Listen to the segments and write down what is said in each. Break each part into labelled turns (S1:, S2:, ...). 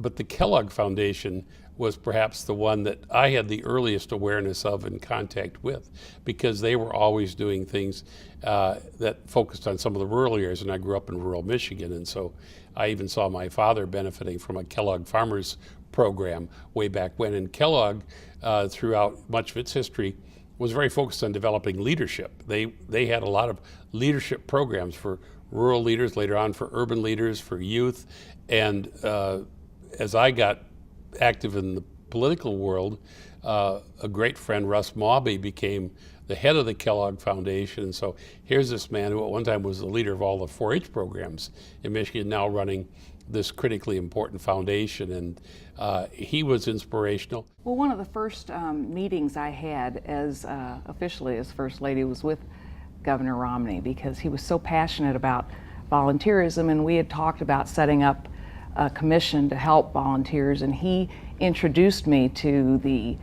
S1: but the Kellogg Foundation was perhaps the one that I had the earliest awareness of and contact with, because they were always doing things that focused on some of the rural areas, and I grew up in rural Michigan, and so I even saw my father benefiting from a Kellogg Farmers program way back when. And Kellogg, throughout much of its history, was very focused on developing leadership. They had a lot of leadership programs for rural leaders, later on for urban leaders, for youth, and as I got active in the political world, a great friend, Russ Mawby, became the head of the Kellogg Foundation. And so here's this man who at one time was the leader of all the 4-H programs in Michigan, now running this critically important foundation, and he was inspirational.
S2: Well, one of the first meetings I had as officially as First Lady was with Governor Romney, because he was so passionate about volunteerism, and we had talked about setting up a commission to help volunteers, and he introduced me to the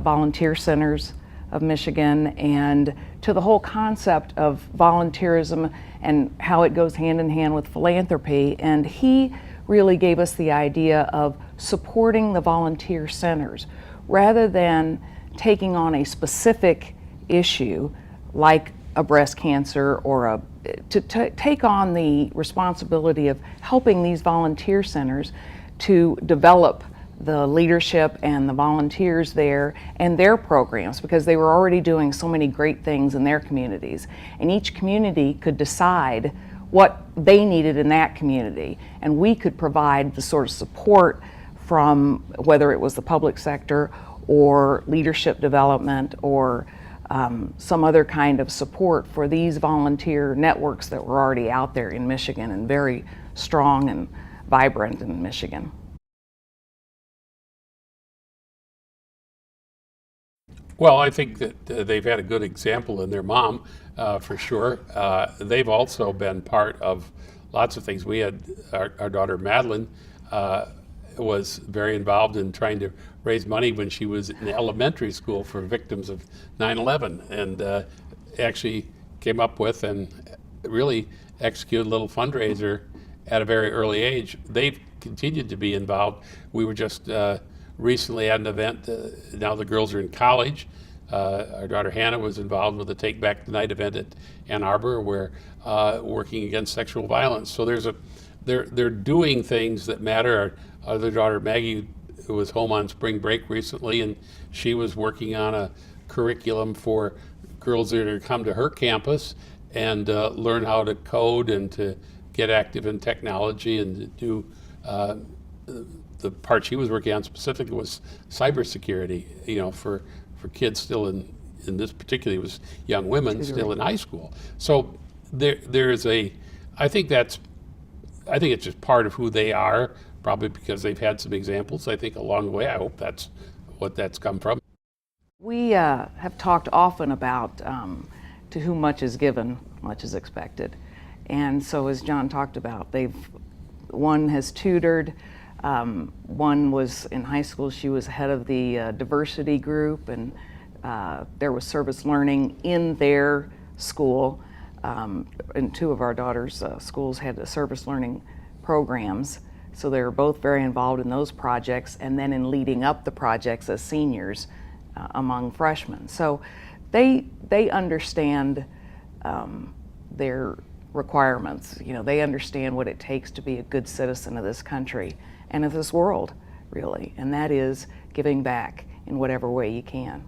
S2: volunteer centers of Michigan and to the whole concept of volunteerism and how it goes hand in hand with philanthropy. And he really gave us the idea of supporting the volunteer centers rather than taking on a specific issue like a breast cancer or to take on the responsibility of helping these volunteer centers to develop the leadership and the volunteers there and their programs, because they were already doing so many great things in their communities. And each community could decide what they needed in that community, and we could provide the sort of support from whether it was the public sector or leadership development or some other kind of support for these volunteer networks that were already out there in Michigan and very strong and vibrant in Michigan.
S1: Well, I think that they've had a good example in their mom, for sure. They've also been part of lots of things. We had our daughter Madeline was very involved in trying to raise money when she was in elementary school for victims of 9/11, and actually came up with and really executed a little fundraiser at a very early age. They've continued to be involved. We were just recently at an event. Now the girls are in college. Our daughter Hannah was involved with the Take Back the Night event at Ann Arbor, where working against sexual violence. So they're doing things that matter. Our other daughter Maggie was home on spring break recently, and she was working on a curriculum for girls that are to come to her campus and learn how to code and to get active in technology and to do the part she was working on specifically was cybersecurity, for kids still in this particularly was young women still in high school. So there's I think it's just part of who they are, probably because they've had some examples, I think, along the way. I hope that's what that's come from.
S2: We have talked often about to whom much is given, much is expected. And so as John talked about, one has tutored. One was in high school, she was head of the diversity group, and there was service learning in their school. And two of our daughters' schools had service learning programs, so they were both very involved in those projects, and then in leading up the projects as seniors among freshmen. So they understand their requirements. They understand what it takes to be a good citizen of this country and of this world, really, and that is giving back in whatever way you can.